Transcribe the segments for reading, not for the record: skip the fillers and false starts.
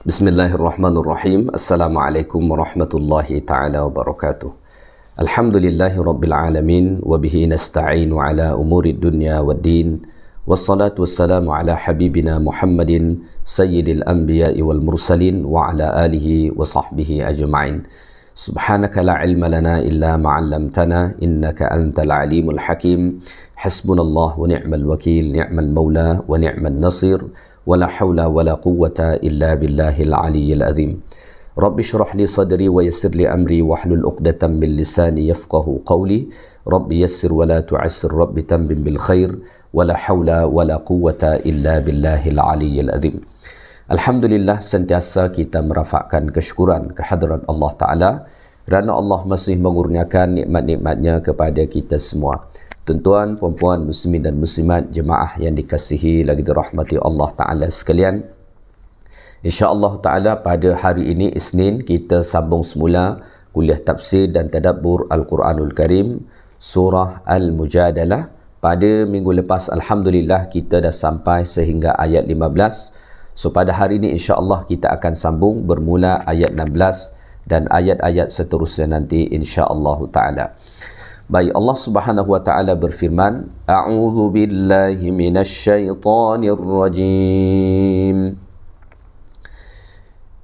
Bismillahirrahmanirrahim. Assalamualaikum warahmatullahi ta'ala wabarakatuh. Alhamdulillahi rabbil alamin. Wabihi nasta'inu ala umuri dunya wad din. Wassalatu wassalamu ala habibina Muhammadin sayyidil anbiya'i wal mursalin wa ala alihi wa sahbihi ajma'in. Subhanaka la ilma lana illa ma'allamtana innaka antal alimul hakim. Hasbunallah wa ni'mal wakil, ni'mal maula wa ni'mal nasir. ولا حول ولا قوة إلا بالله العلي العظيم. رب اشرح لي صدري ويسر لي أمري واحلل عقدة من لساني يفقه قولي. رب يسر ولا تعسر، رب تمم بالخير، ولا حول ولا قوة إلا بالله العلي العظيم. Alhamdulillah, sentiasa kita merafakkan kesyukuran kehadrat Allah Ta'ala kerana Allah masih mengurniakan nikmat-nikmatnya kepada kita semua. Tuan-tuan, puan-puan, muslimin dan muslimat, jemaah yang dikasihi lagi dirahmati Allah Ta'ala sekalian. InsyaAllah Ta'ala pada hari ini Isnin kita sambung semula kuliah tafsir dan tadabbur Al-Quranul Karim Surah Al-Mujadalah. Pada minggu lepas Alhamdulillah kita dah sampai sehingga ayat 15. So pada hari ini insyaAllah kita akan sambung bermula ayat 16 dan ayat-ayat seterusnya nanti insyaAllah Ta'ala. Baik, Allah Subhanahu wa taala berfirman, A'udzu billahi minasy syaithanir rajim.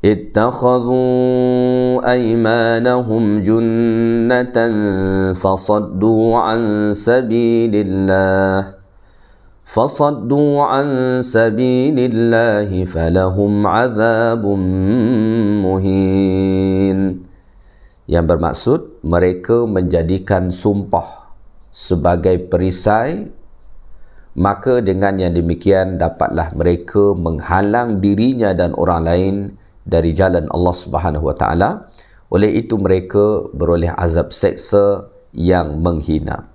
Ittakhadhu aymanahum junnatan fasaddu an sabilillah. Fasaddu an sabilillah falahum 'adzabun muhin. Yang bermaksud mereka menjadikan sumpah sebagai perisai, maka dengan yang demikian dapatlah mereka menghalang dirinya dan orang lain dari jalan Allah Subhanahu wa taala. Oleh itu mereka beroleh azab seksa yang menghina.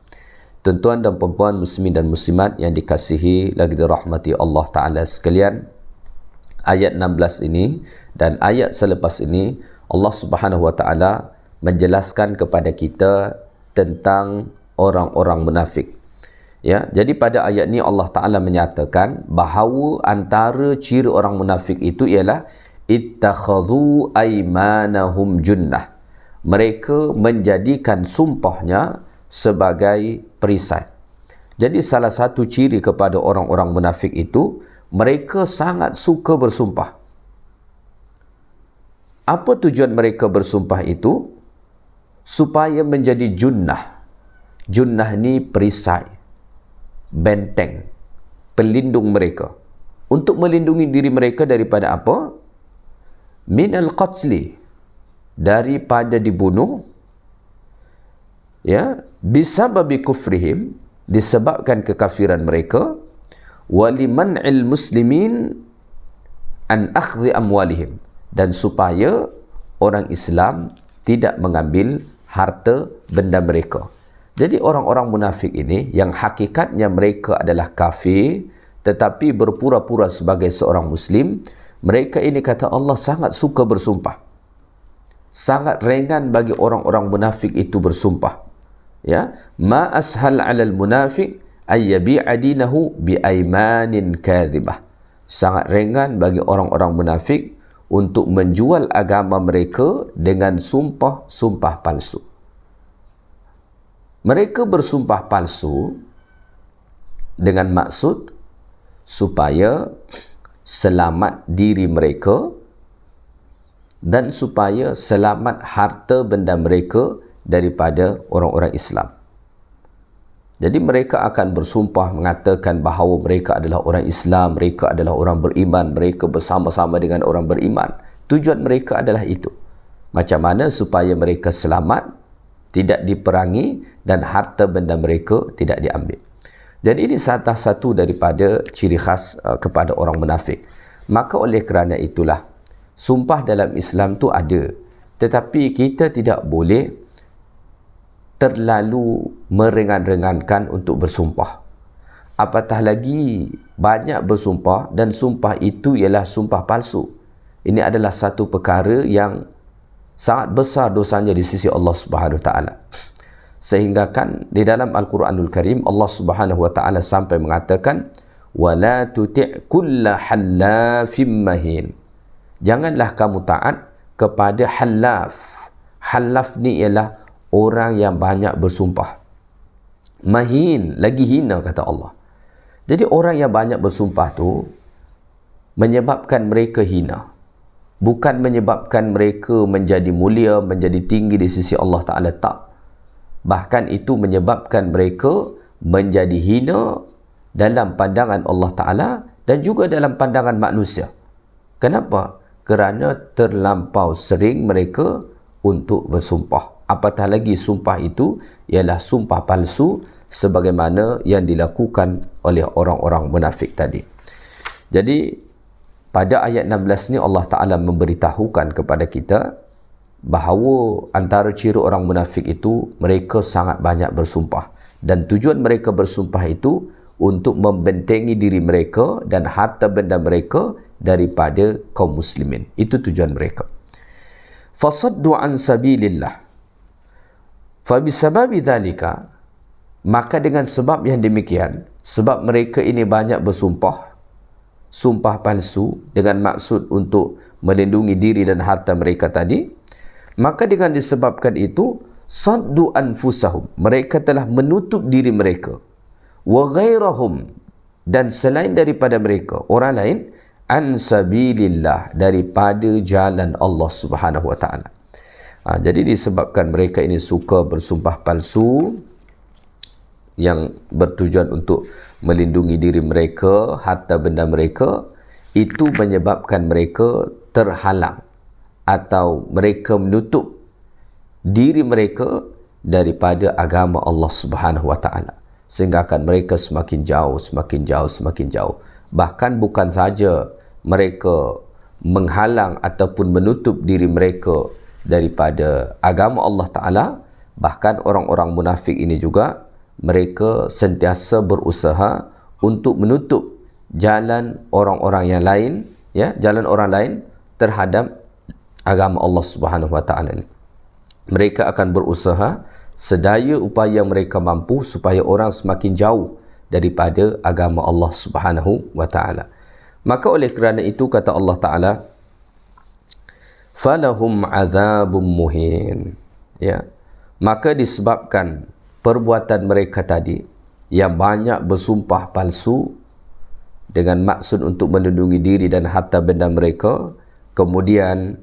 Tuan-tuan dan puan-puan, muslimin dan muslimat yang dikasihi lagi dirahmati Allah Ta'ala sekalian, ayat 16 ini dan ayat selepas ini Allah Subhanahu wa taala menjelaskan kepada kita tentang orang-orang munafik. Ya, jadi pada ayat ini Allah Ta'ala menyatakan bahawa antara ciri orang munafik itu ialah ittakhadhu aymanahum junnah. Mereka menjadikan sumpahnya sebagai perisai. Jadi salah satu ciri kepada orang-orang munafik itu, mereka sangat suka bersumpah. Apa tujuan mereka bersumpah itu? Supaya menjadi junnah. Junnah ni perisai, benteng, pelindung mereka. Untuk melindungi diri mereka daripada apa? Minal qatli, daripada dibunuh. Ya, bisababi kufrihim, disebabkan kekafiran mereka. Waliman'il muslimin an akhdhi amwalihim, dan supaya orang Islam tidak mengambil harta benda mereka. Jadi orang-orang munafik ini yang hakikatnya mereka adalah kafir tetapi berpura-pura sebagai seorang muslim, mereka ini kata Allah sangat suka bersumpah. Sangat ringan bagi orang-orang munafik itu bersumpah. Ya, ma ashal 'alal munafiq ay yabi'a dinahu bi aymanin kadhibah. Sangat ringan bagi orang-orang munafik untuk menjual agama mereka dengan sumpah-sumpah palsu. Mereka bersumpah palsu dengan maksud supaya selamat diri mereka dan supaya selamat harta benda mereka daripada orang-orang Islam. Jadi mereka akan bersumpah mengatakan bahawa mereka adalah orang Islam, mereka adalah orang beriman, mereka bersama-sama dengan orang beriman. Tujuan mereka adalah itu. Macam mana supaya mereka selamat, tidak diperangi dan harta benda mereka tidak diambil. Jadi ini salah satu daripada ciri khas kepada orang munafik. Maka oleh kerana itulah, sumpah dalam Islam tu ada. Tetapi kita tidak boleh terlalu meringan-ringankan untuk bersumpah. Apatah lagi banyak bersumpah dan sumpah itu ialah sumpah palsu. Ini adalah satu perkara yang sangat besar dosanya di sisi Allah Subhanahu Wa Taala. Sehingga kan di dalam Al-Quranul Karim Allah Subhanahu Wa Taala sampai mengatakan wala tuti' kulla hallafim mahin. Janganlah kamu taat kepada halaf. Halaf ni ialah orang yang banyak bersumpah. Mahin, lagi hina kata Allah. Jadi orang yang banyak bersumpah tu menyebabkan mereka hina. Bukan menyebabkan mereka menjadi mulia, menjadi tinggi di sisi Allah Ta'ala, tak. Bahkan itu menyebabkan mereka menjadi hina dalam pandangan Allah Ta'ala dan juga dalam pandangan manusia. Kenapa? Kerana terlampau sering mereka untuk bersumpah. Apatah lagi sumpah itu ialah sumpah palsu sebagaimana yang dilakukan oleh orang-orang munafik tadi. Jadi pada ayat 16 ni Allah Ta'ala memberitahukan kepada kita bahawa antara ciri orang munafik itu mereka sangat banyak bersumpah, dan tujuan mereka bersumpah itu untuk membentengi diri mereka dan harta benda mereka daripada kaum muslimin. Itu tujuan mereka. Fasaddu an sabilillah. Fabisababi dhalika, maka dengan sebab yang demikian, sebab mereka ini banyak bersumpah, sumpah palsu dengan maksud untuk melindungi diri dan harta mereka tadi, maka dengan disebabkan itu, saddu anfusahum, mereka telah menutup diri mereka, wa ghairahum, dan selain daripada mereka, orang lain, an sabilillah, daripada jalan Allah Subhanahu wa Ta'ala. Jadi disebabkan mereka ini suka bersumpah palsu yang bertujuan untuk melindungi diri mereka, harta benda mereka, itu menyebabkan mereka terhalang atau mereka menutup diri mereka daripada agama Allah Subhanahu wa Ta'ala, sehingga akan mereka semakin jauh, semakin jauh, semakin jauh. Bahkan bukan saja mereka menghalang ataupun menutup diri mereka daripada agama Allah Ta'ala, bahkan orang-orang munafik ini juga mereka sentiasa berusaha untuk menutup jalan orang-orang yang lain, ya, jalan orang lain terhadap agama Allah Subhanahu wa Ta'ala. Mereka akan berusaha sedaya upaya mereka mampu supaya orang semakin jauh daripada agama Allah Subhanahu wa Ta'ala. Maka oleh kerana itu kata Allah Ta'ala, falahum azabun muhin, ya, maka disebabkan perbuatan mereka tadi yang banyak bersumpah palsu dengan maksud untuk melindungi diri dan harta benda mereka, kemudian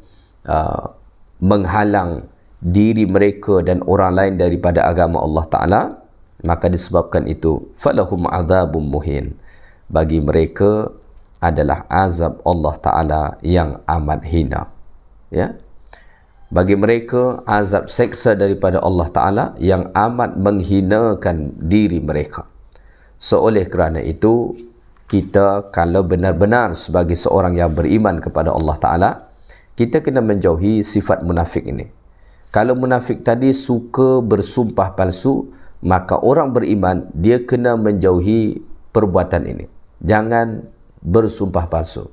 menghalang diri mereka dan orang lain daripada agama Allah Ta'ala, maka disebabkan itu falahum azabun muhin, bagi mereka adalah azab Allah Ta'ala yang amat hina, ya. Bagi mereka azab seksa daripada Allah Ta'ala yang amat menghinakan diri mereka. So oleh kerana itu, kita kalau benar-benar sebagai seorang yang beriman kepada Allah Ta'ala, kita kena menjauhi sifat munafik ini. Kalau munafik tadi suka bersumpah palsu, maka orang beriman dia kena menjauhi perbuatan ini. Jangan bersumpah palsu.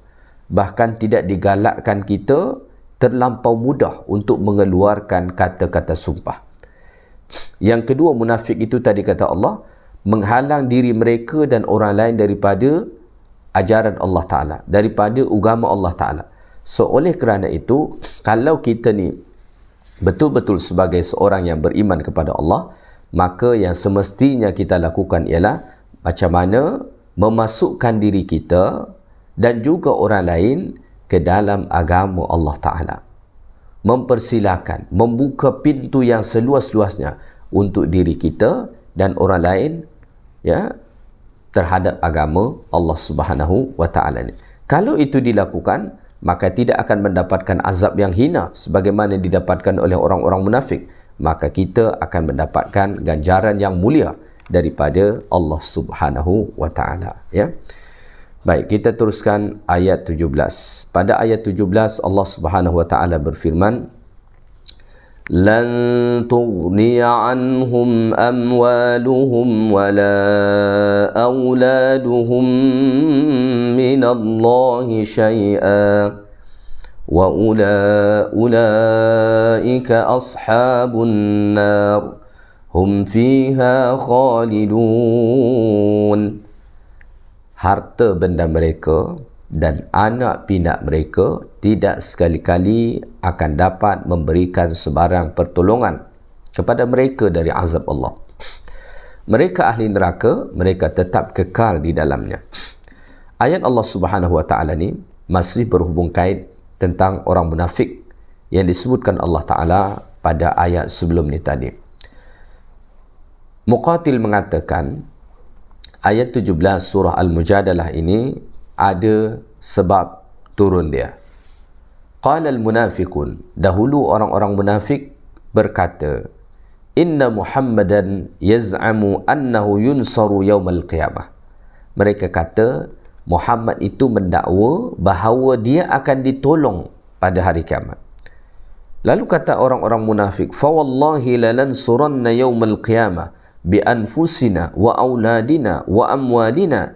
Bahkan tidak digalakkan kita terlampau mudah untuk mengeluarkan kata-kata sumpah. Yang kedua, munafik itu tadi kata Allah, menghalang diri mereka dan orang lain daripada ajaran Allah Ta'ala, daripada agama Allah Ta'ala. So oleh kerana itu, kalau kita ni betul-betul sebagai seorang yang beriman kepada Allah, maka yang semestinya kita lakukan ialah macam mana memasukkan diri kita dan juga orang lain ke dalam agama Allah Ta'ala. Mempersilakan, membuka pintu yang seluas-luasnya untuk diri kita dan orang lain, ya, terhadap agama Allah Subhanahu wa Ta'ala ni. Kalau itu dilakukan, maka tidak akan mendapatkan azab yang hina sebagaimana didapatkan oleh orang-orang munafik. Maka kita akan mendapatkan ganjaran yang mulia daripada Allah Subhanahu wa Ta'ala, ya. Baik, kita teruskan ayat 17. Pada ayat 17 Allah Subhanahu wa Ta'ala berfirman, lan tughniya anhum amwaluhum wala auladuhum minallahi syai'a wa ulaika ashabun nar hum fiha khalidun. Harta benda mereka dan anak pinak mereka tidak sekali-kali akan dapat memberikan sebarang pertolongan kepada mereka dari azab Allah. Mereka ahli neraka, mereka tetap kekal di dalamnya. Ayat Allah Subhanahu wa taala ni masih berhubung kait tentang orang munafik yang disebutkan Allah Taala pada ayat sebelum ni tadi. Muqatil mengatakan ayat 17 surah Al-Mujadalah ini ada sebab turun dia. Qala al-munafiqun, dahulu orang-orang munafik berkata, inna Muhammadan yaz'amu annahu yunsaru yaumal qiyamah. Mereka kata Muhammad itu mendakwa bahawa dia akan ditolong pada hari kiamat. Lalu kata orang-orang munafik, fa wallahi lanansuranna yaumal qiyamah bi anfusina wa auladina wa amwalina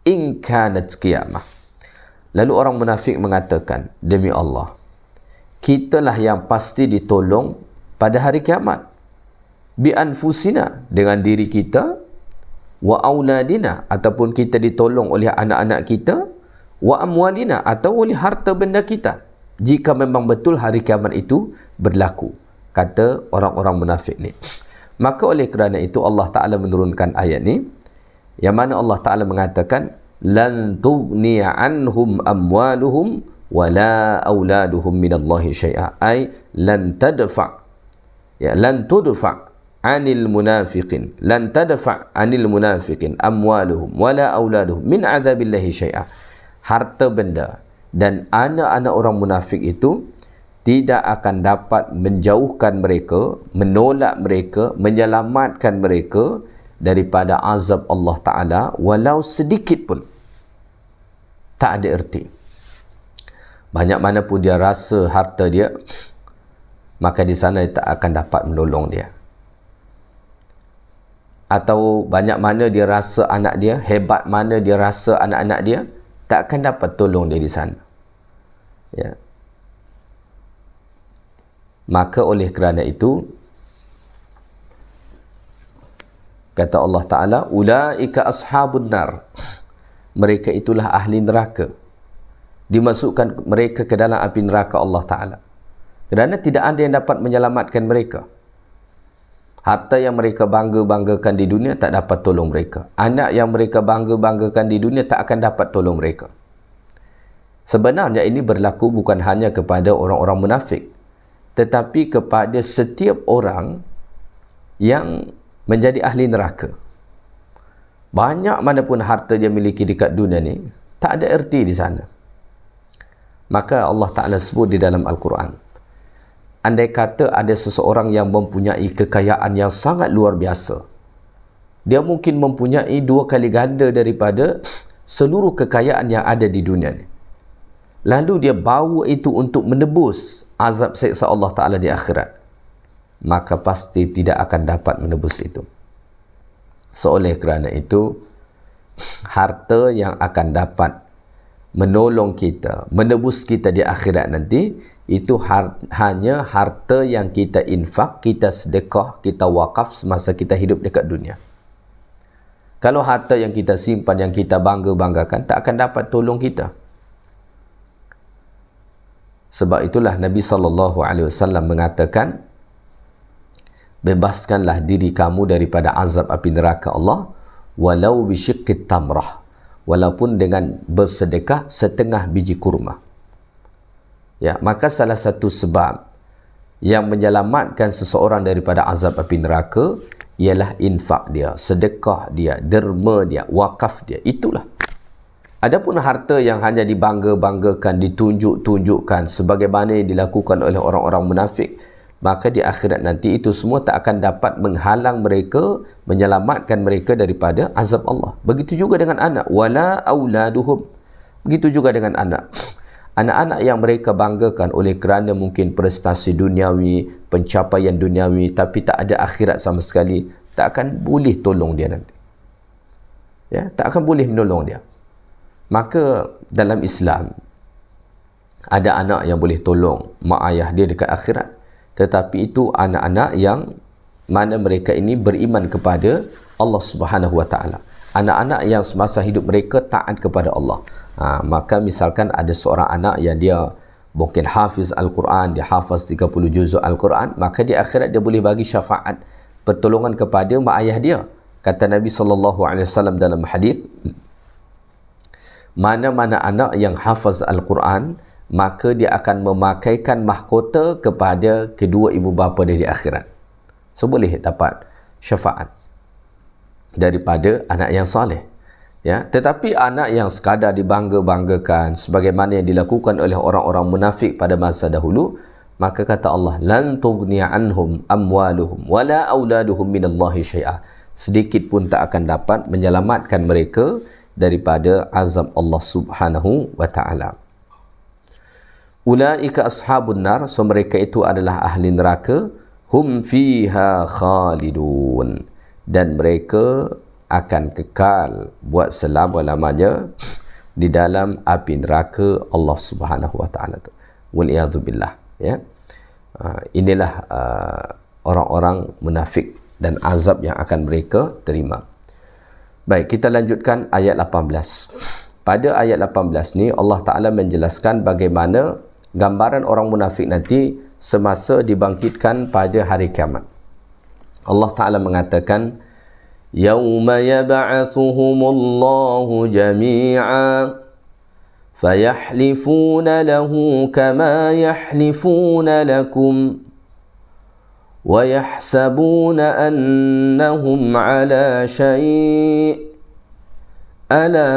in kanat qiyamah. Lalu orang munafik mengatakan, demi Allah, kitalah yang pasti ditolong pada hari kiamat. Bi anfusina, dengan diri kita, wa auladina, ataupun kita ditolong oleh anak-anak kita, wa amwalina, atau oleh harta benda kita, jika memang betul hari kiamat itu berlaku, kata orang-orang munafik ni. Maka oleh kerana itu Allah Ta'ala menurunkan ayat ni, yang mana Allah Ta'ala mengatakan, lan tughniya anhum amwaluhum wala auladuhum minallahi syai'a, ay lan tadfa' lan tudfa' anil munafiqin, lan tadfa' anil munafiqin amwaluhum wala auladuhum min adzabillahi syai'a. Harta benda dan anak-anak orang munafik itu tidak akan dapat menjauhkan mereka, menolak mereka, menyelamatkan mereka daripada azab Allah Ta'ala walau sedikit pun. Tak ada erti. Banyak mana pun dia rasa harta dia, maka di sana dia tak akan dapat menolong dia. Atau banyak mana dia rasa anak dia, hebat mana dia rasa anak-anak dia, tak akan dapat tolong dia di sana. Ya. Maka oleh kerana itu, kata Allah Ta'ala, ulaika ashabun nar, mereka itulah ahli neraka. Dimasukkan mereka ke dalam api neraka Allah Ta'ala, kerana tidak ada yang dapat menyelamatkan mereka. Harta yang mereka bangga-banggakan di dunia tak dapat tolong mereka. Anak yang mereka bangga-banggakan di dunia tak akan dapat tolong mereka. Sebenarnya ini berlaku bukan hanya kepada orang-orang munafik, tetapi kepada setiap orang yang menjadi ahli neraka. Banyak mana pun harta dia miliki dekat dunia ni, tak ada erti di sana. Maka Allah Ta'ala sebut di dalam Al-Quran, andai kata ada seseorang yang mempunyai kekayaan yang sangat luar biasa, dia mungkin mempunyai 2 kali ganda daripada seluruh kekayaan yang ada di dunia ni, lalu dia bawa itu untuk menebus azab seksa Allah Ta'ala di akhirat, maka pasti tidak akan dapat menebus itu. Seoleh kerana itu, harta yang akan dapat menolong kita, menebus kita di akhirat nanti, itu hanya harta yang kita infak, kita sedekah, kita wakaf semasa kita hidup dekat dunia. Kalau harta yang kita simpan, yang kita bangga-banggakan, tak akan dapat tolong kita. Sebab itulah Nabi SAW mengatakan, bebaskanlah diri kamu daripada azab api neraka Allah walau bisyiqqit tamrah, walaupun dengan bersedekah setengah biji kurma. Ya, maka salah satu sebab yang menyelamatkan seseorang daripada azab api neraka ialah infak dia, sedekah dia, derma dia, wakaf dia. Itulah. Adapun harta yang hanya dibangga-banggakan, ditunjuk-tunjukkan sebagaimana yang dilakukan oleh orang-orang munafik, maka di akhirat nanti itu semua tak akan dapat menghalang mereka, menyelamatkan mereka daripada azab Allah. Begitu juga dengan anak, wala auladuhum. Begitu juga dengan anak. Anak-anak yang mereka banggakan oleh kerana mungkin prestasi duniawi, pencapaian duniawi, tapi tak ada akhirat sama sekali, tak akan boleh tolong dia nanti. Ya, tak akan boleh menolong dia. Maka dalam Islam ada anak yang boleh tolong mak ayah dia dekat akhirat, tetapi itu anak-anak yang mana mereka ini beriman kepada Allah Subhanahu Wa Taala. Anak-anak yang semasa hidup mereka taat kepada Allah. Maka misalkan ada seorang anak yang dia mungkin hafiz Al-Quran, dia hafaz 30 juzuk Al-Quran, maka di akhirat dia boleh bagi syafaat pertolongan kepada mak ayah dia. Kata Nabi SAW dalam hadis, mana-mana anak yang hafaz Al-Quran, maka dia akan memakaikan mahkota kepada kedua ibu bapa dia di akhirat. So boleh dapat syafaat daripada anak yang soleh. Ya, tetapi anak yang sekadar dibangga-banggakan sebagaimana yang dilakukan oleh orang-orang munafik pada masa dahulu, maka kata Allah, lan tughni anhum amwaluhum wala auladuhum minallahi syai'a. Sedikit pun tak akan dapat menyelamatkan mereka daripada azab Allah Subhanahu wa taala. Ulaika ashabun nar, so mereka itu adalah ahli neraka, hum fiha khalidun, dan mereka akan kekal buat selama-lamanya di dalam api neraka Allah Subhanahu wa taala tu. Waliyadzubillah, ya. Inilah orang-orang munafik dan azab yang akan mereka terima. Baik, kita lanjutkan ayat 18. Pada ayat 18 ni Allah Taala menjelaskan bagaimana gambaran orang munafik nanti semasa dibangkitkan pada hari kiamat. Allah Taala mengatakan, يَوْمَ يَبْعَثُهُمُ اللَّهُ جَمِيعًا فَيَحْلِفُونَ لَهُ كَمَا يَحْلِفُونَ لَكُمْ وَيَحْسَبُونَ أَنَّهُمْ عَلَى شَيْءٍ أَلَا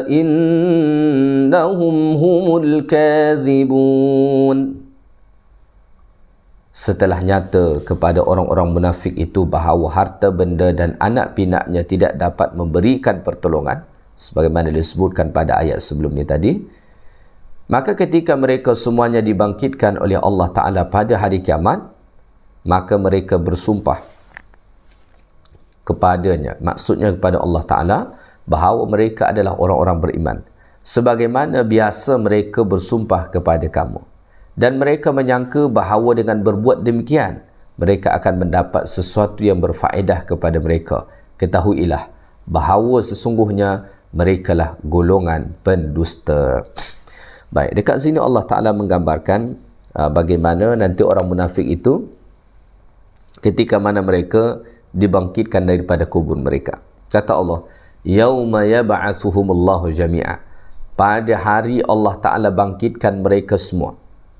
إِنَّهُمْ هُمُ الْكَاذِبُونَ. Setelah nyata kepada orang-orang munafik itu bahawa harta benda dan anak pinaknya tidak dapat memberikan pertolongan, sebagaimana disebutkan pada ayat sebelumnya tadi, maka ketika mereka semuanya dibangkitkan oleh Allah Ta'ala pada hari kiamat, maka mereka bersumpah kepadanya, maksudnya kepada Allah Ta'ala, bahawa mereka adalah orang-orang beriman, sebagaimana biasa mereka bersumpah kepada kamu. Dan mereka menyangka bahawa dengan berbuat demikian, mereka akan mendapat sesuatu yang berfaedah kepada mereka. Ketahuilah bahawa sesungguhnya merekalah golongan pendusta. Baik, dekat sini Allah Ta'ala menggambarkan bagaimana nanti orang munafik itu ketika mana mereka dibangkitkan daripada kubur mereka. Kata Allah, yauma yab'atsuhumullahu jami'a. Pada hari Allah Ta'ala bangkitkan mereka semua.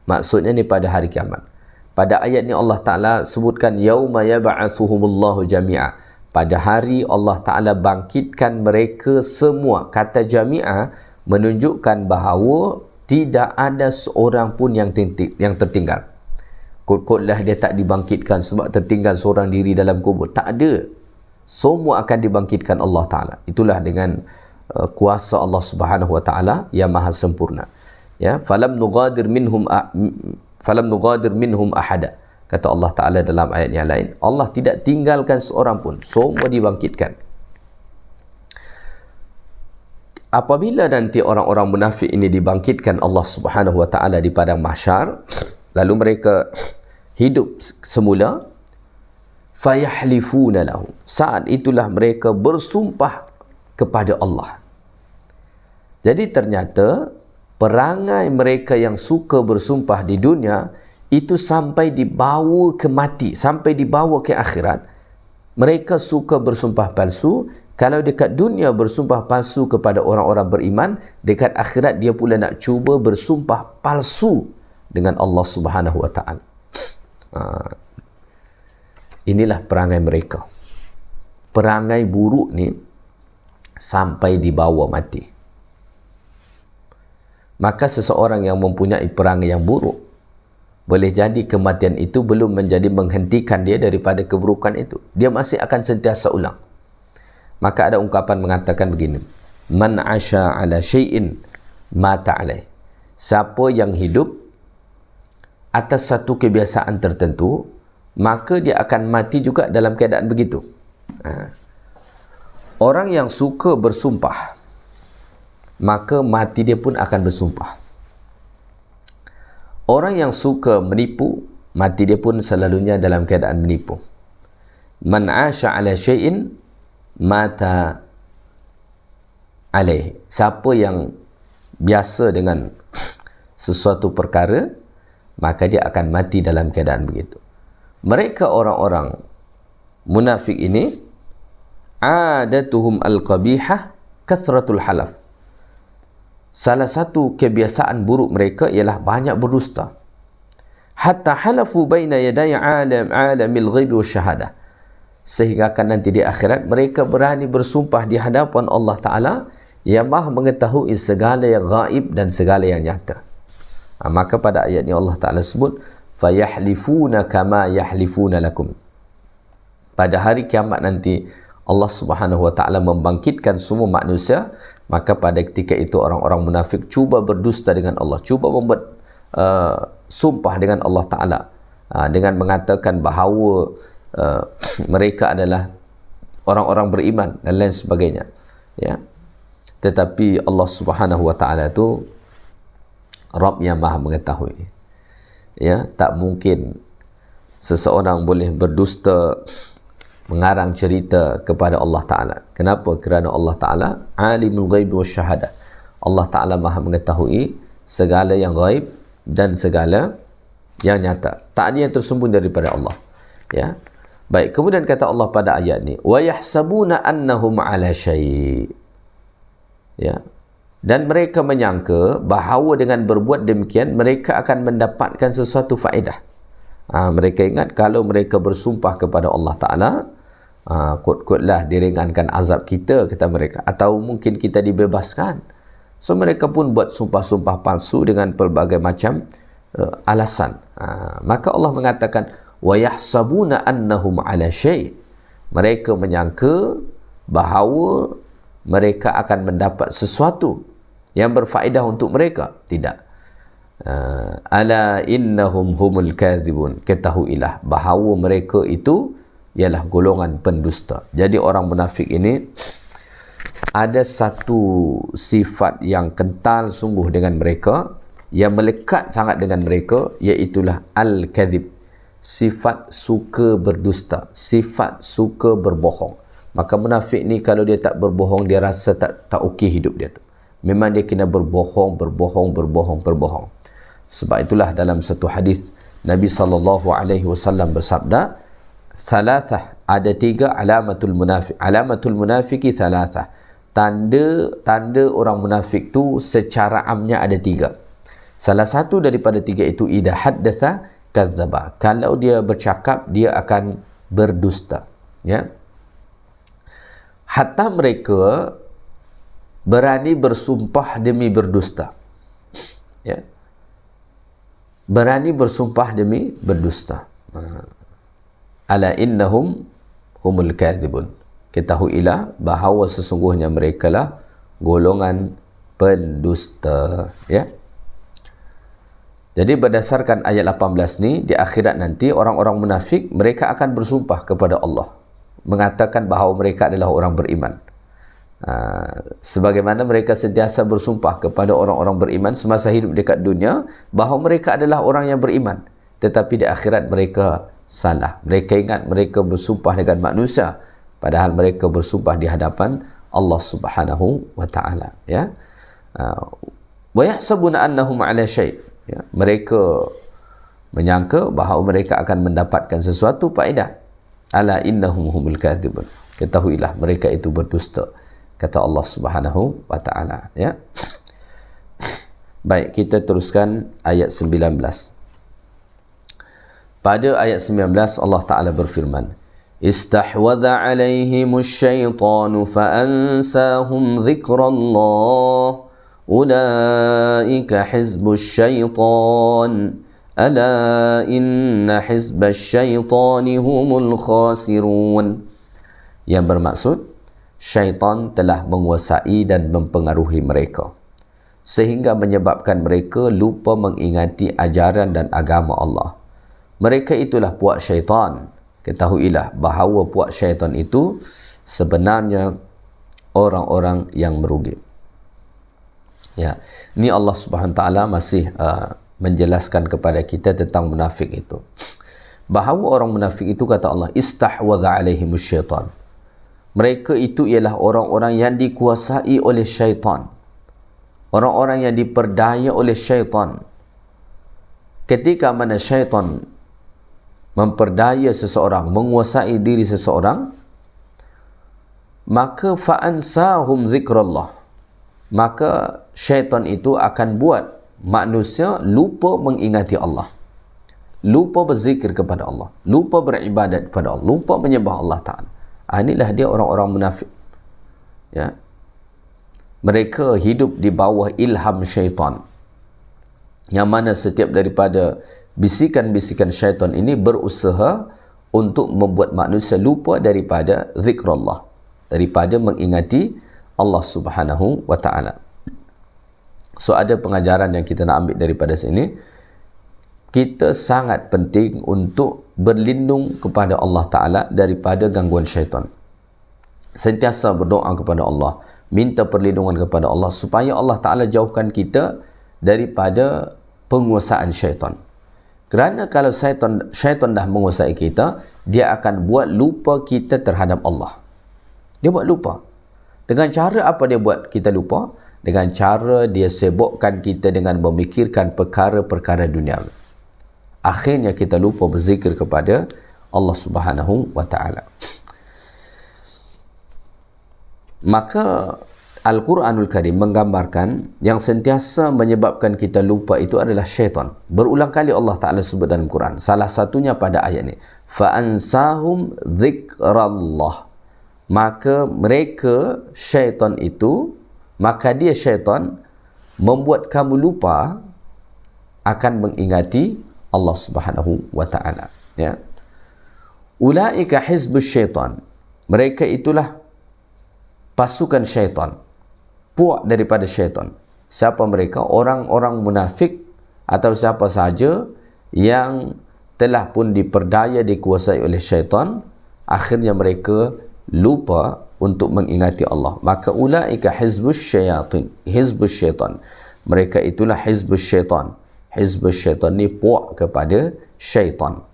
Maksudnya ni pada hari kiamat. Pada ayat ni Allah Ta'ala sebutkan yauma yab'atsuhumullahu jami'a. Pada hari Allah Ta'ala bangkitkan mereka semua. Kata jami'a menunjukkan bahawa tidak ada seorang pun yang tertinggal. Kot-kotlah dia tak dibangkitkan sebab tertinggal seorang diri dalam kubur. Tak ada. Semua akan dibangkitkan Allah Ta'ala. Itulah dengan kuasa Allah Subhanahu wa Ta'ala yang maha sempurna. Ya, falam nugadir minhum ahada. Kata Allah Ta'ala dalam ayat yang lain, Allah tidak tinggalkan seorang pun, semua dibangkitkan. Apabila nanti orang-orang munafik ini dibangkitkan Allah Subhanahu wa Ta'ala di padang mahsyar, lalu mereka hidup semula, fayahlifuna lahu, saat itulah mereka bersumpah kepada Allah. Jadi ternyata perangai mereka yang suka bersumpah di dunia itu sampai dibawa ke mati, sampai dibawa ke akhirat. Mereka suka bersumpah palsu. Kalau dekat dunia bersumpah palsu kepada orang-orang beriman, dekat akhirat dia pula nak cuba bersumpah palsu dengan Allah Subhanahu wa Ta'ala. Inilah perangai mereka. Perangai buruk ni sampai dibawa mati. Maka seseorang yang mempunyai perangai yang buruk, boleh jadi kematian itu belum menjadi menghentikan dia daripada keburukan itu. Dia masih akan sentiasa ulang. Maka ada ungkapan mengatakan begini, man asha ala syai'in mata alaih. Siapa yang hidup atas satu kebiasaan tertentu, maka dia akan mati juga dalam keadaan begitu. Orang yang suka bersumpah, maka mati dia pun akan bersumpah. Orang yang suka menipu, mati dia pun selalunya dalam keadaan menipu. Man asha ala syai'in mata alaih. Siapa yang biasa dengan sesuatu perkara, maka dia akan mati dalam keadaan begitu. Mereka orang-orang munafik ini, adatuhum al-qabihah kathratul halaf. Salah satu kebiasaan buruk mereka ialah banyak berdusta. Hatta halafu baina yaday alamil ghaibi wasyahadah. Sehingga akan nanti di akhirat mereka berani bersumpah di hadapan Allah Ta'ala yang maha mengetahui segala yang gaib dan segala yang nyata. Maka pada ayat ini Allah Ta'ala sebut, fayahlifuna kama yahlifuna lakum. Pada hari kiamat nanti Allah Subhanahu Wa Ta'ala membangkitkan semua manusia, maka pada ketika itu orang-orang munafik cuba berdusta dengan Allah, cuba membuat sumpah dengan Allah Ta'ala dengan mengatakan bahawa mereka adalah orang-orang beriman dan lain sebagainya, ya. Tetapi Allah Subhanahu Wa Ta'ala itu Rabb yang maha mengetahui, ya. Tak mungkin seseorang boleh berdusta, mengarang cerita kepada Allah Ta'ala. Kenapa? Kerana Allah Ta'ala alimul ghaibi wasyahadah. Allah Ta'ala maha mengetahui segala yang ghaib dan segala yang nyata. Tak ada yang tersembunyi daripada Allah, ya. Baik, kemudian kata Allah pada ayat ni, wa yahsabuna annahum ala syai', ya. Dan mereka menyangka bahawa dengan berbuat demikian mereka akan mendapatkan sesuatu faedah. Mereka ingat kalau mereka bersumpah kepada Allah Ta'ala, kot-kotlah diringankan azab kita, kata mereka, atau mungkin kita dibebaskan. So mereka pun buat sumpah-sumpah palsu dengan pelbagai macam alasan. Maka Allah mengatakan, wa yahsabuna annahum ala syai'. Mereka menyangka bahawa mereka akan mendapat sesuatu yang berfaedah untuk mereka. Tidak. Ala innahum humul kadhibun. Ketahuilah bahawa mereka itu ialah golongan pendusta. Jadi orang munafik ini ada satu sifat yang kental sungguh dengan mereka, yang melekat sangat dengan mereka, iaitulah al-kadhib. Sifat suka berdusta, sifat suka berbohong. Maka munafik ni kalau dia tak berbohong, dia rasa tak okey hidup dia tu. Memang dia kena berbohong. Sebab itulah dalam satu hadis Nabi SAW bersabda, thalathah, ada 3 alamatul munafik. Alamatul munafiki thalathah. Tanda orang munafik tu secara amnya ada 3. Salah satu daripada 3 itu, idza haddatha kadzdzaba. Kalau dia bercakap, dia akan berdusta, ya. Hatta mereka berani bersumpah demi berdusta, ya. Berani bersumpah demi berdusta. Ala innahum humul kadhibun. Ketahuilah bahawa sesungguhnya mereka lah golongan pendusta, ya. Jadi berdasarkan ayat 18 ni, di akhirat nanti orang-orang munafik mereka akan bersumpah kepada Allah, mengatakan bahawa mereka adalah orang beriman. Sebagaimana mereka sentiasa bersumpah kepada orang-orang beriman semasa hidup dekat dunia bahawa mereka adalah orang yang beriman, tetapi di akhirat mereka salah. Mereka ingat mereka bersumpah dengan manusia, padahal mereka bersumpah di hadapan Allah Subhanahu Wa Ta'ala, ya. Wa yahsabuna annahum ala syai', ya. Mereka menyangka bahawa mereka akan mendapatkan sesuatu faedah. Ala innahum humul kadhibun. Ketahuilah mereka itu berdusta, kata Allah Subhanahu Wa Ta'ala, ya. Baik, kita teruskan ayat 19. Pada ayat 19 Allah Ta'ala berfirman, istahwadha alaihimus syaitanu fa'ansahum dhikrallah ulaika hizbus syaitan ala inna hizbas syaitani humul khasirun. Yang bermaksud, syaitan telah menguasai dan mempengaruhi mereka sehingga menyebabkan mereka lupa mengingati ajaran dan agama Allah. Mereka itulah puak syaitan. Ketahuilah bahawa puak syaitan itu sebenarnya orang-orang yang merugi. Ya, ini Allah Subhanahu Taala masih menjelaskan kepada kita tentang munafik itu. Bahawa orang munafik itu, kata Allah, istahwadha alaihimus syaitan. Mereka itu ialah orang-orang yang dikuasai oleh syaitan. Orang-orang yang diperdaya oleh syaitan. ketika mana syaitan memperdaya seseorang, menguasai diri seseorang, maka fa'ansahum zikrullah, maka syaitan itu akan buat manusia lupa mengingati Allah, lupa berzikir kepada Allah, lupa beribadat kepada Allah, lupa menyembah Allah Ta'ala. Inilah dia orang-orang munafik. Ya. Mereka hidup di bawah ilham syaitan, yang mana setiap daripada bisikan-bisikan syaitan ini berusaha untuk membuat manusia lupa daripada zikrullah, daripada mengingati Allah Subhanahu wa Ta'ala. So ada pengajaran yang kita nak ambil daripada sini. Kita sangat penting untuk berlindung kepada Allah Ta'ala daripada gangguan syaitan. Sentiasa berdoa kepada Allah, minta perlindungan kepada Allah supaya Allah Ta'ala jauhkan kita daripada penguasaan syaitan. Kerana kalau syaitan dah menguasai kita, dia akan buat lupa kita terhadap Allah. Dia buat lupa. Dengan cara apa dia buat kita lupa? Dengan cara dia sibukkan kita dengan memikirkan perkara-perkara dunia. Akhirnya kita lupa berzikir kepada Allah Subhanahu wa Ta'ala. Maka Al-Quranul Karim menggambarkan yang sentiasa menyebabkan kita lupa itu adalah syaitan. Berulang kali Allah Ta'ala sebut dalam Quran. Salah satunya pada ayat ini. فَأَنْسَاهُمْ ذِكْرَاللَّهِ. Maka mereka, syaitan itu, maka dia syaitan membuat kamu lupa akan mengingati Allah Subhanahu wa Ta'ala. Ya. Ulaika hizbus syaitan. Mereka itulah pasukan syaitan, puak daripada syaitan. Siapa mereka? Orang-orang munafik atau siapa sahaja yang telah pun diperdaya, dikuasai oleh syaitan, akhirnya mereka lupa untuk mengingati Allah. Maka ulaika hizbus syaitan, hizbus syaitan. Mereka itulah hizbus syaitan. Hizbus syaitan ni puak kepada syaitan.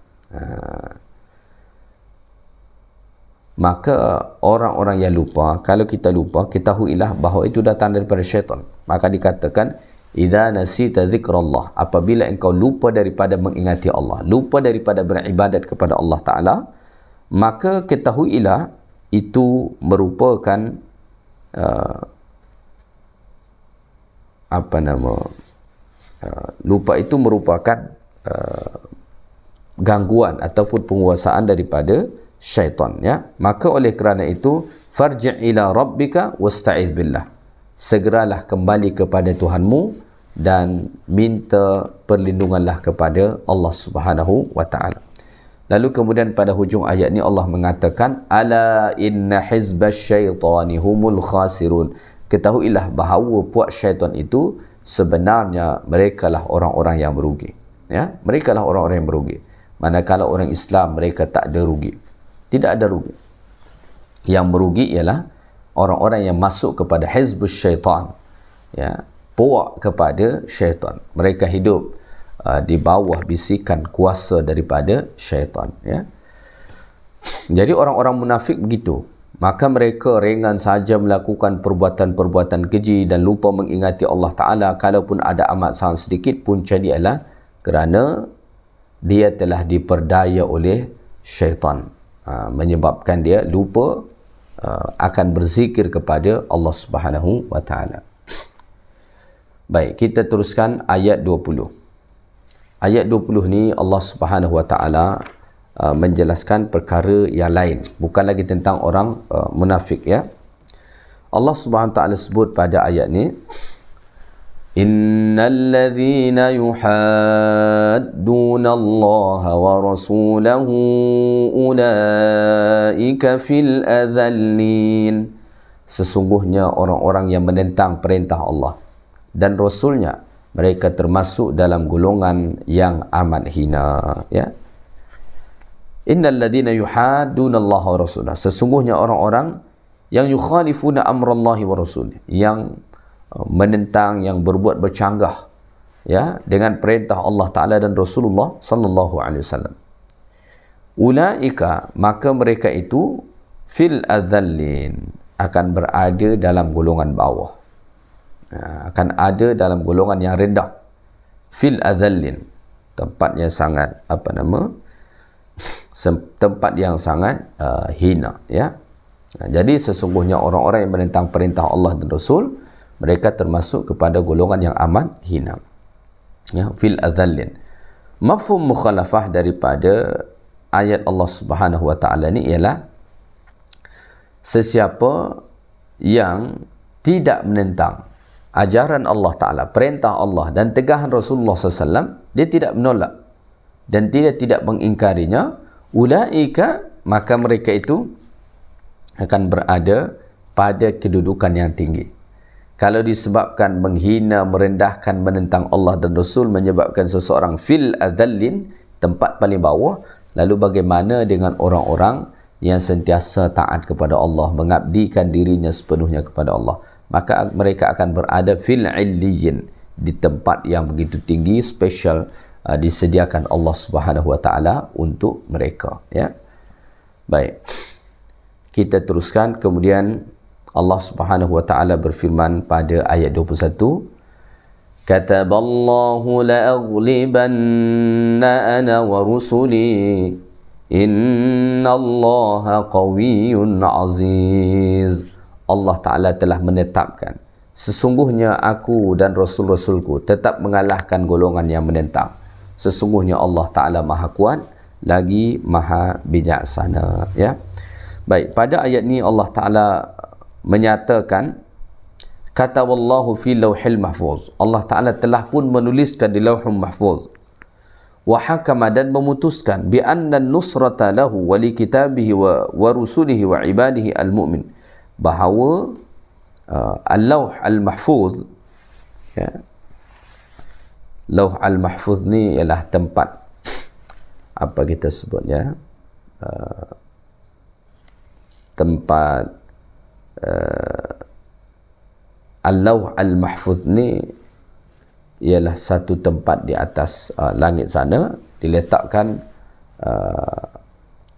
Maka orang-orang yang lupa, kalau kita lupa, ketahuilah bahawa itu datang daripada syaitan. Maka dikatakan, idza nasita dzikrallah, apabila engkau lupa daripada mengingati Allah, lupa daripada beribadat kepada Allah Ta'ala, maka ketahuilah itu merupakan lupa itu merupakan gangguan ataupun penguasaan daripada syaitan, ya. Maka oleh kerana itu, farji' ila rabbika wasta'idz billah, segeralah kembali kepada Tuhanmu dan minta perlindunganlah kepada Allah Subhanahu wa Ta'ala. Lalu kemudian pada hujung ayat ni Allah mengatakan, ala inna hizbasy syaitani humul khasirun. Ketahuilah bahawa puak syaitan itu sebenarnya merekalah orang-orang yang merugi. Ya, merekalah orang-orang yang merugi. Manakala orang Islam mereka tak ada rugi. Tidak ada rugi. Yang merugi ialah orang-orang yang masuk kepada hizbus syaitan. Ya, puak kepada syaitan. Mereka hidup di bawah bisikan kuasa daripada syaitan, ya. Jadi orang-orang munafik begitu. Maka mereka ringan saja melakukan perbuatan-perbuatan keji dan lupa mengingati Allah Ta'ala. Kalaupun ada amat sangat sedikit, punca dia adalah kerana dia telah diperdaya oleh syaitan, menyebabkan dia lupa akan berzikir kepada Allah Subhanahu wa Ta'ala. Baik, kita teruskan ayat 20. Ayat 20 ni Allah Subhanahu wa Ta'ala menjelaskan perkara yang lain, bukan lagi tentang orang munafik, ya. Allah Subhanahu wa Ta'ala sebut pada ayat ni, innal ladzina yuhadduna Allah wa rasulahu ulaika fil adzallin. Sesungguhnya orang-orang yang menentang perintah Allah dan Rasulnya, mereka termasuk dalam golongan yang amat hina, ya. Innal ladzina yuhadduna Allah wa rasulahu. Sesungguhnya orang-orang yang yukhalifuna amrallahi wa rasulih, yang menentang, yang berbuat bercanggah, ya, dengan perintah Allah Ta'ala dan Rasulullah sallallahu alaihi wasallam. Ulaika, maka mereka itu fil adzallin, akan berada dalam golongan bawah. Akan ada dalam golongan yang rendah. Fil adzallin, tempat yang sangat tempat yang sangat hina, ya. Jadi sesungguhnya orang-orang yang menentang perintah Allah dan Rasul, mereka termasuk kepada golongan yang amat hina, ya, fil adzallin. Mafhum mukhalafah daripada ayat Allah Subhanahu wa taala ni ialah sesiapa yang tidak menentang ajaran Allah Ta'ala, perintah Allah dan tegahan Rasulullah SAW, dia tidak menolak dan dia tidak mengingkarinya, ulaika, maka mereka itu akan berada pada kedudukan yang tinggi. Kalau disebabkan menghina, merendahkan, menentang Allah dan Rasul menyebabkan seseorang fil adzallin, tempat paling bawah, lalu bagaimana dengan orang-orang yang sentiasa taat kepada Allah, mengabdikan dirinya sepenuhnya kepada Allah? Maka mereka akan berada fil illiyin, di tempat yang begitu tinggi, special, disediakan Allah Subhanahu wa taala untuk mereka, ya. Baik, kita teruskan. Kemudian Allah Subhanahu wa taala berfirman pada ayat 21, kataballahu la'aghlibanna ana wa rusuli innallaha qawiyyun aziz. Allah Ta'ala telah menetapkan, sesungguhnya aku dan Rasul-Rasulku tetap mengalahkan golongan yang menentang. Sesungguhnya Allah Ta'ala maha kuat lagi maha bijaksana, ya. Baik, pada ayat ni Allah Ta'ala menyatakan, kata wallahu fi lauhil mahfuz, Allah Ta'ala telah pun menuliskan di lauhul mahfuz, wa hakama, dan memutuskan, bi anna nusrata lahu wa li kitabihi wa rusulihi wa ibadihi al-mu'min, bahawa al-lauh al-mahfuz, ya, lauh al-mahfuz ni ialah tempat apa kita sebut, ya, tempat al-lauh al-mahfuz ni ialah satu tempat di atas langit sana, diletakkan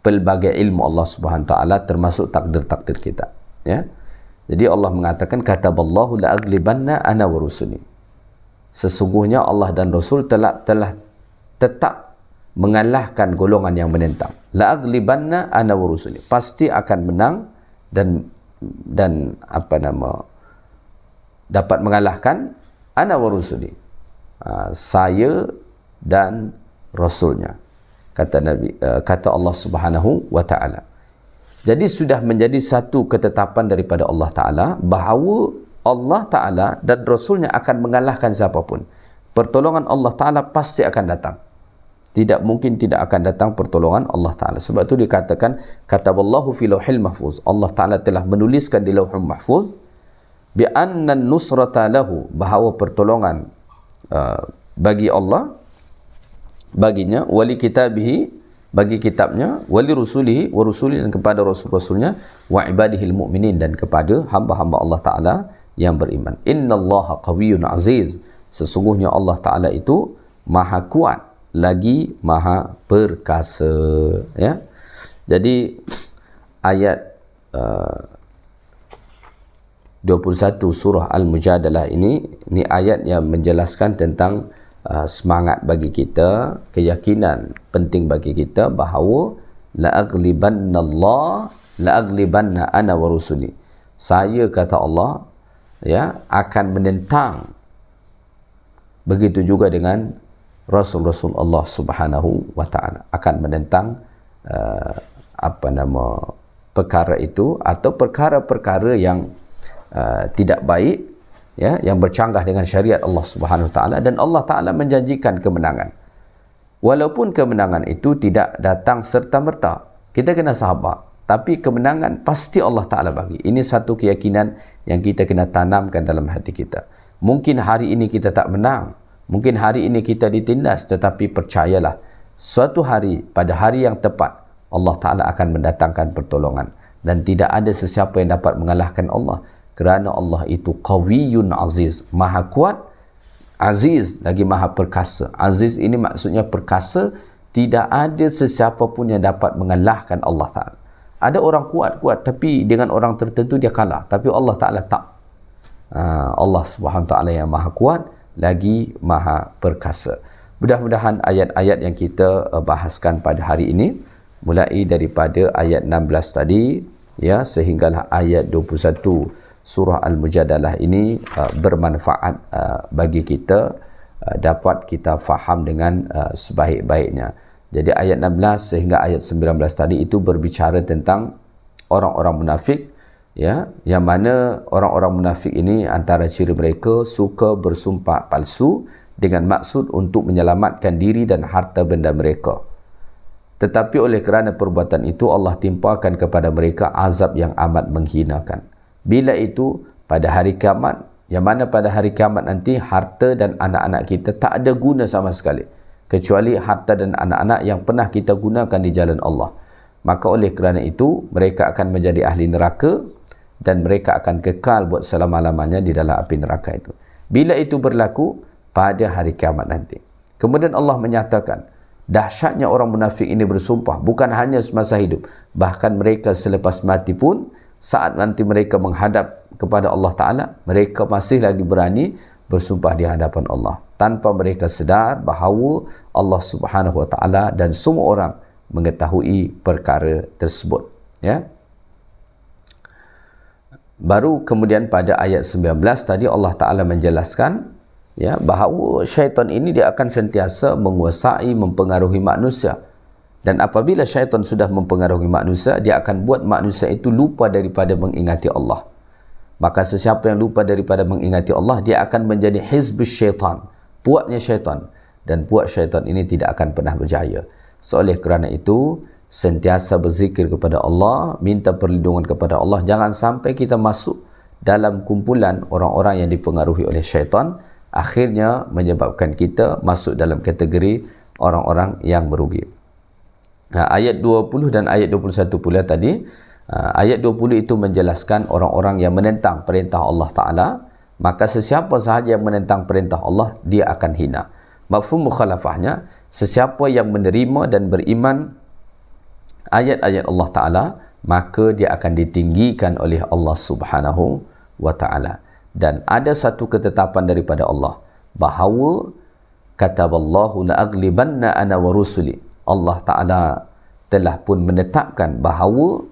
pelbagai ilmu Allah Subhanahu wa taala, termasuk takdir-takdir kita, ya. Jadi Allah mengatakan, kataballahu la'aghlibanna ana wa rusuli, sesungguhnya Allah dan Rasul telah tetap mengalahkan golongan yang menentang. La'aghlibanna ana wa rusuli, pasti akan menang dan dapat mengalahkan ana wa rusuli, saya dan Rasulnya, kata Allah Subhanahu wa taala. Jadi sudah menjadi satu ketetapan daripada Allah Ta'ala bahawa Allah Ta'ala dan Rasulnya akan mengalahkan siapapun. Pertolongan Allah Ta'ala pasti akan datang. Tidak mungkin tidak akan datang pertolongan Allah Ta'ala. Sebab itu dikatakan, kataballahu fi lauhil mahfuz, Allah Ta'ala telah menuliskan di lauhul mahfuz, bi anna nusrata lahu, bahawa pertolongan bagi Allah, baginya, wali kitabihi, bagi kitabnya, wali rusulihi wa rusuli, dan kepada rasul-rasulnya, wa ibadihil mu'minin, dan kepada hamba-hamba Allah Ta'ala yang beriman. Innallaha qawiyyun aziz, sesungguhnya Allah Ta'ala itu maha kuat lagi maha perkasa, ya. Jadi ayat 21 surah Al-Mujadalah ini ayat yang menjelaskan tentang semangat bagi kita, keyakinan penting bagi kita bahawa la'aghlibanna ana wa rusuli, saya, kata Allah, ya, akan menentang, begitu juga dengan Rasul-Rasul Allah Subhanahu wa ta'ala, akan menentang perkara itu atau perkara-perkara yang tidak baik, ya, yang bercanggah dengan syariat Allah Subhanahu wa taala, dan Allah Taala menjanjikan kemenangan. Walaupun kemenangan itu tidak datang serta-merta, kita kena sabar, tapi kemenangan pasti Allah Taala bagi. Ini satu keyakinan yang kita kena tanamkan dalam hati kita. Mungkin hari ini kita tak menang, mungkin hari ini kita ditindas, tetapi percayalah, suatu hari, pada hari yang tepat, Allah Taala akan mendatangkan pertolongan, dan tidak ada sesiapa yang dapat mengalahkan Allah. Kerana Allah itu qawiyyun aziz, maha kuat, aziz lagi maha perkasa. Aziz ini maksudnya perkasa, tidak ada sesiapa pun yang dapat mengalahkan Allah Ta'ala. Ada orang kuat-kuat, tapi dengan orang tertentu dia kalah, tapi Allah Ta'ala tak. Allah Subhanahu Wa Ta'ala yang maha kuat lagi maha perkasa. Mudah-mudahan ayat-ayat yang kita bahaskan pada hari ini, mulai daripada ayat 16 tadi ya sehinggalah ayat 21 surah Al-Mujadalah ini bermanfaat bagi kita, dapat kita faham dengan sebaik-baiknya. Jadi ayat 16 sehingga ayat 19 tadi itu berbicara tentang orang-orang munafik, ya, yang mana orang-orang munafik ini antara ciri mereka suka bersumpah palsu dengan maksud untuk menyelamatkan diri dan harta benda mereka. Tetapi oleh kerana perbuatan itu Allah timpakan kepada mereka azab yang amat menghinakan. Bila itu pada hari kiamat, yang mana pada hari kiamat nanti harta dan anak-anak kita tak ada guna sama sekali, kecuali harta dan anak-anak yang pernah kita gunakan di jalan Allah. Maka oleh kerana itu mereka akan menjadi ahli neraka dan mereka akan kekal buat selama-lamanya di dalam api neraka itu. Bila itu berlaku pada hari kiamat nanti. Kemudian Allah menyatakan dahsyatnya orang munafik ini bersumpah bukan hanya semasa hidup, bahkan mereka selepas mati pun, saat nanti mereka menghadap kepada Allah Ta'ala, mereka masih lagi berani bersumpah di hadapan Allah tanpa mereka sedar bahawa Allah Subhanahu Wa Ta'ala dan semua orang mengetahui perkara tersebut, ya. Baru kemudian pada ayat 19 tadi Allah Ta'ala menjelaskan, ya, bahawa syaitan ini dia akan sentiasa menguasai, mempengaruhi manusia. Dan apabila syaitan sudah mempengaruhi manusia, dia akan buat manusia itu lupa daripada mengingati Allah. Maka sesiapa yang lupa daripada mengingati Allah, dia akan menjadi hizbus syaitan, puaknya syaitan. Dan puak syaitan ini tidak akan pernah berjaya. Oleh kerana itu, sentiasa berzikir kepada Allah, minta perlindungan kepada Allah. Jangan sampai kita masuk dalam kumpulan orang-orang yang dipengaruhi oleh syaitan, akhirnya menyebabkan kita masuk dalam kategori orang-orang yang merugi. Ayat 20 dan ayat 21 pula tadi, ayat 20 itu menjelaskan orang-orang yang menentang perintah Allah Ta'ala. Maka sesiapa sahaja yang menentang perintah Allah, dia akan hina. Mafhum mukhalafahnya, sesiapa yang menerima dan beriman ayat-ayat Allah Ta'ala, maka dia akan ditinggikan oleh Allah Subhanahu Wa Ta'ala. Dan ada satu ketetapan daripada Allah bahawa kataballahu la'aglibanna ana wa rusuli. Allah Ta'ala telah pun menetapkan bahawa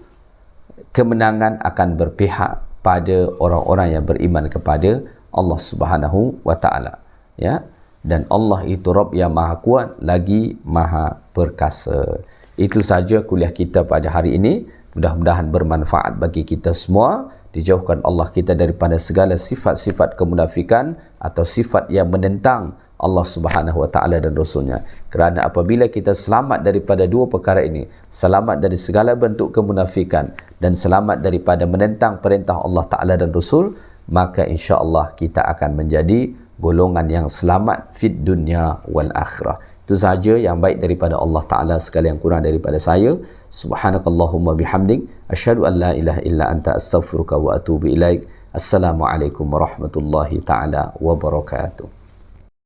kemenangan akan berpihak pada orang-orang yang beriman kepada Allah Subhanahu Wa Ta'ala, ya. Dan Allah itu Rabb yang maha kuat lagi maha perkasa. Itu saja kuliah kita pada hari ini. Mudah-mudahan bermanfaat bagi kita semua. Dijauhkan Allah kita daripada segala sifat-sifat kemunafikan atau sifat yang menentang Allah Subhanahu Wa Ta'ala dan Rasulnya. Kerana apabila kita selamat daripada dua perkara ini, selamat dari segala bentuk kemunafikan dan selamat daripada menentang perintah Allah Ta'ala dan Rasul, maka insya-Allah kita akan menjadi golongan yang selamat fid dunya wal akhirah. Itu sahaja yang baik daripada Allah Ta'ala, segala yang kurang daripada saya. Subhanakallahumma bihamdik, asyhadu an la ilaha illa anta, astaghfiruka wa atubu ilaik. Assalamualaikum warahmatullahi ta'ala wabarakatuh.